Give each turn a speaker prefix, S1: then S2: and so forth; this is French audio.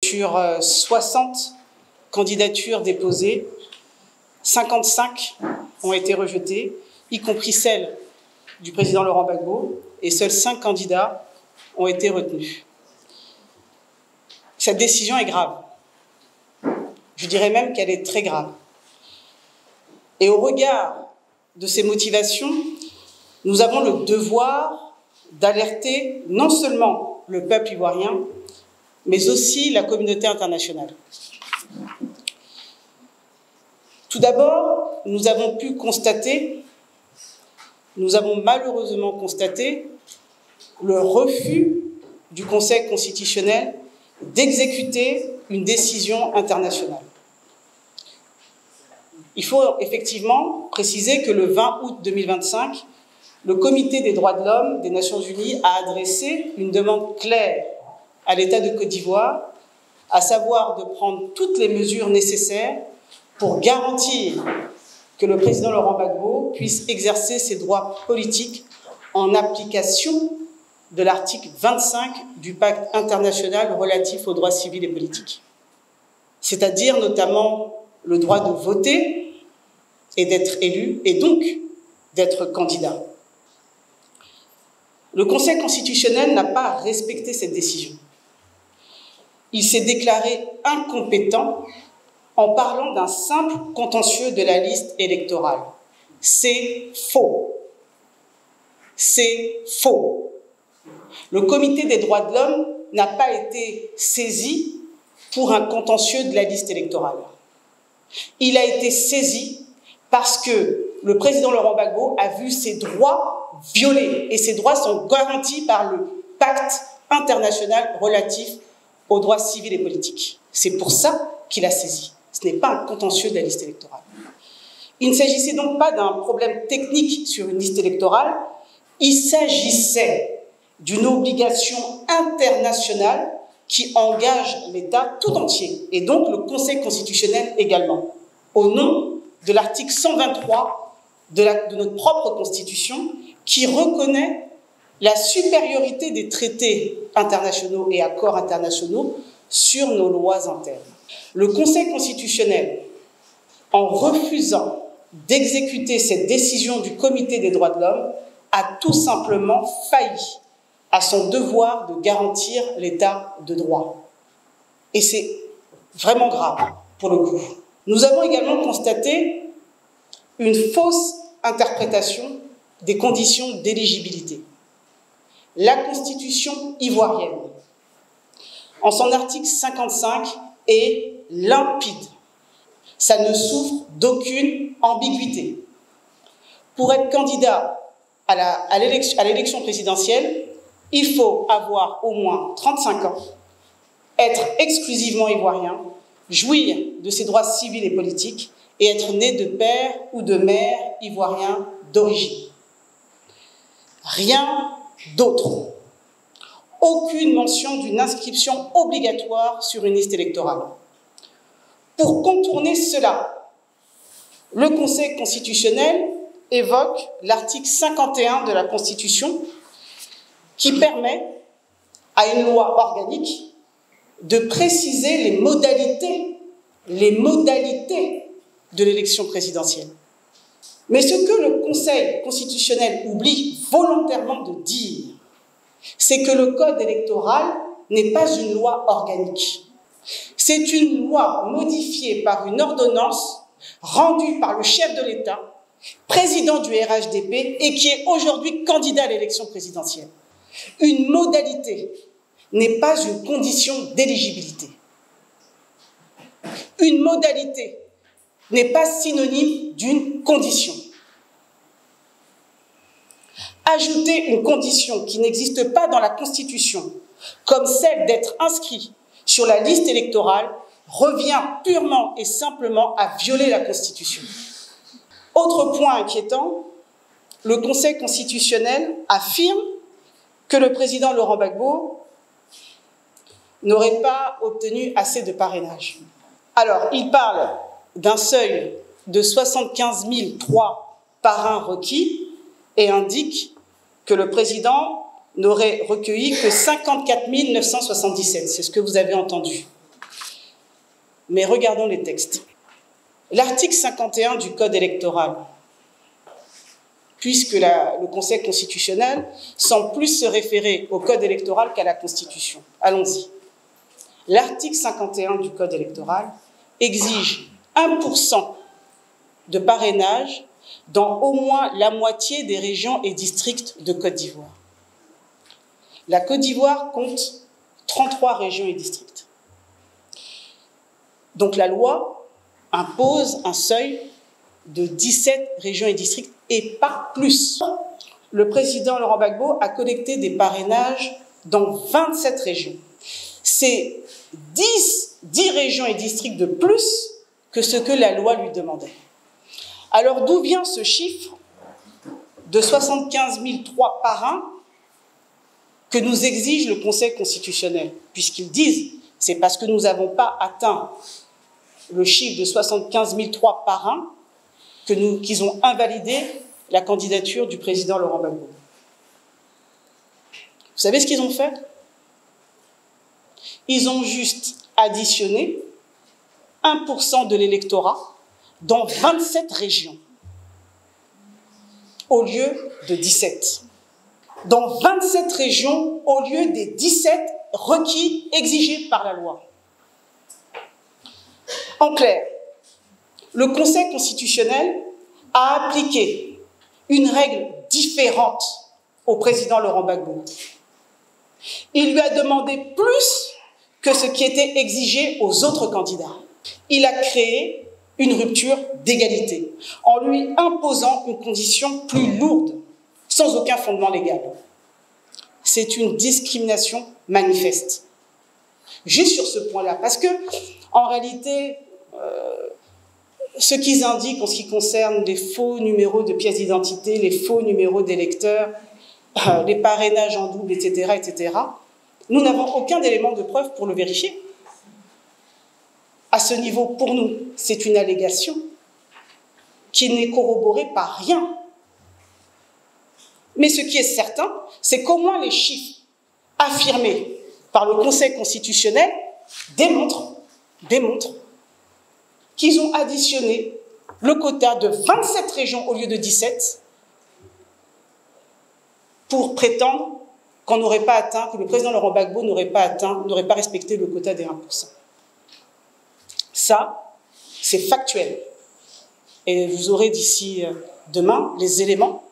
S1: Sur 60 candidatures déposées, 55 ont été rejetées, y compris celle du président Laurent Gbagbo, et seuls 5 candidats ont été retenus. Cette décision est grave. Je dirais même qu'elle est très grave. Et au regard de ces motivations, nous avons le devoir d'alerter non seulement le peuple ivoirien, mais aussi la communauté internationale. Tout d'abord, nous avons malheureusement constaté le refus du Conseil constitutionnel d'exécuter une décision internationale. Il faut effectivement préciser que le 20 août 2025, le Comité des droits de l'homme des Nations Unies a adressé une demande claire à l'État de Côte d'Ivoire, à savoir de prendre toutes les mesures nécessaires pour garantir que le président Laurent Gbagbo puisse exercer ses droits politiques en application de l'article 25 du pacte international relatif aux droits civils et politiques, c'est-à-dire notamment le droit de voter et d'être élu, et donc d'être candidat. Le Conseil constitutionnel n'a pas respecté cette décision. Il s'est déclaré incompétent en parlant d'un simple contentieux de la liste électorale. C'est faux. C'est faux. Le Comité des droits de l'homme n'a pas été saisi pour un contentieux de la liste électorale. Il a été saisi parce que le président Laurent Gbagbo a vu ses droits violés, et ses droits sont garantis par le pacte international relatif aux droits civils et politiques. C'est pour ça qu'il a saisi. Ce n'est pas un contentieux de la liste électorale. Il ne s'agissait donc pas d'un problème technique sur une liste électorale, il s'agissait d'une obligation internationale qui engage l'État tout entier, et donc le Conseil constitutionnel également, au nom de l'article 123 de notre propre Constitution, qui reconnaît la supériorité des traités internationaux et accords internationaux sur nos lois internes. Le Conseil constitutionnel, en refusant d'exécuter cette décision du Comité des droits de l'homme, a tout simplement failli à son devoir de garantir l'état de droit. Et c'est vraiment grave, pour le coup. Nous avons également constaté une fausse interprétation des conditions d'éligibilité. La Constitution ivoirienne, en son article 55, est limpide. Ça ne souffre d'aucune ambiguïté. Pour être candidat à l'élection présidentielle, il faut avoir au moins 35 ans, être exclusivement ivoirien, jouir de ses droits civils et politiques et être né de père ou de mère ivoirien d'origine. Rien d'autre. Aucune mention d'une inscription obligatoire sur une liste électorale. Pour contourner cela, le Conseil constitutionnel évoque l'article 51 de la Constitution qui permet à une loi organique de préciser les modalités de l'élection présidentielle. Mais ce que le Conseil constitutionnel oublie volontairement de dire, c'est que le code électoral n'est pas une loi organique. C'est une loi modifiée par une ordonnance rendue par le chef de l'État, président du RHDP et qui est aujourd'hui candidat à l'élection présidentielle. Une modalité n'est pas une condition d'éligibilité. Une modalité n'est pas synonyme d'une condition. Ajouter une condition qui n'existe pas dans la Constitution, comme celle d'être inscrit sur la liste électorale, revient purement et simplement à violer la Constitution. Autre point inquiétant, le Conseil constitutionnel affirme que le président Laurent Gbagbo n'aurait pas obtenu assez de parrainage. Alors, il parle d'un seuil de 75 003 parrains requis et indique que le président n'aurait recueilli que 54 977. C'est ce que vous avez entendu. mais regardons les textes. L'article 51 du Code électoral, puisque le Conseil constitutionnel semble plus se référer au Code électoral qu'à la Constitution. Allons-y. L'article 51 du Code électoral exige 1% de parrainage dans au moins la moitié des régions et districts de Côte d'Ivoire. La Côte d'Ivoire compte 33 régions et districts. Donc la loi impose un seuil de 17 régions et districts et pas plus. Le président Laurent Gbagbo a collecté des parrainages dans 27 régions. C'est 10 régions et districts de plus que ce que la loi lui demandait. Alors d'où vient ce chiffre de 75 003 parrains que nous exige le Conseil constitutionnel? Puisqu'ils disent, c'est parce que nous n'avons pas atteint le chiffre de 75 003 parrains qu'ils ont invalidé la candidature du président Laurent Gbagbo. Vous savez ce qu'ils ont fait? Ils ont juste additionné 1% de l'électorat dans 27 régions, au lieu de 17. Dans 27 régions, au lieu des 17 requis exigés par la loi. En clair, le Conseil constitutionnel a appliqué une règle différente au président Laurent Gbagbo. Il lui a demandé plus que ce qui était exigé aux autres candidats. Il a créé une rupture d'égalité en lui imposant une condition plus lourde, sans aucun fondement légal. C'est une discrimination manifeste. Juste sur ce point-là, parce que, en réalité, ce qu'ils indiquent en ce qui concerne les faux numéros de pièces d'identité, les faux numéros d'électeurs, les parrainages en double, etc., etc., nous n'avons aucun élément de preuve pour le vérifier. À ce niveau, pour nous, c'est une allégation qui n'est corroborée par rien. Mais ce qui est certain, c'est qu'au moins les chiffres affirmés par le Conseil constitutionnel démontrent qu'ils ont additionné le quota de 27 régions au lieu de 17 pour prétendre qu'on n'aurait pas atteint, que le président Laurent Gbagbo n'aurait pas respecté le quota des 1%. Ça, c'est factuel. Et vous aurez d'ici demain les éléments